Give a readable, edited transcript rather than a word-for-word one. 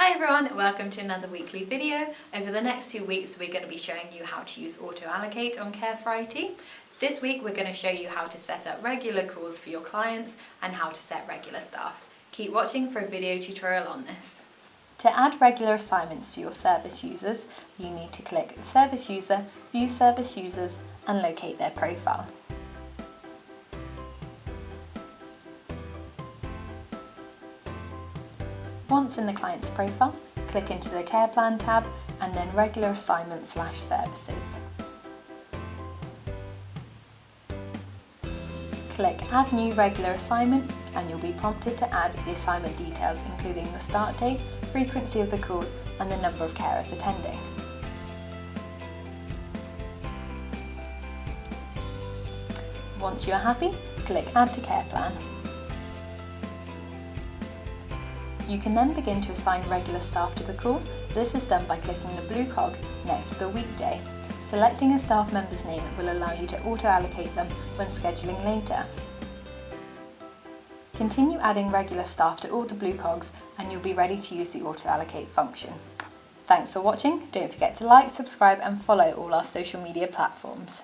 Hi everyone, welcome to another weekly video. Over the next 2 weeks we're going to be showing you how to use auto allocate on CareForIT. This week we're going to show you how to set up regular calls for your clients and how to set regular staff. Keep watching for a video tutorial on this. To add regular assignments to your service users, you need to click Service User, View Service Users and locate their profile. Once in the client's profile, click into the Care Plan tab and then Regular Assignments/Services. Click Add New Regular Assignment and you'll be prompted to add the assignment details including the start date, frequency of the call and the number of carers attending. Once you are happy, click Add to Care Plan. You can then begin to assign regular staff to the call. This is done by clicking the blue cog next to the weekday. Selecting a staff member's name will allow you to auto-allocate them when scheduling later. Continue adding regular staff to all the blue cogs and you'll be ready to use the auto-allocate function. Thanks for watching. Don't forget to like, subscribe and follow all our social media platforms.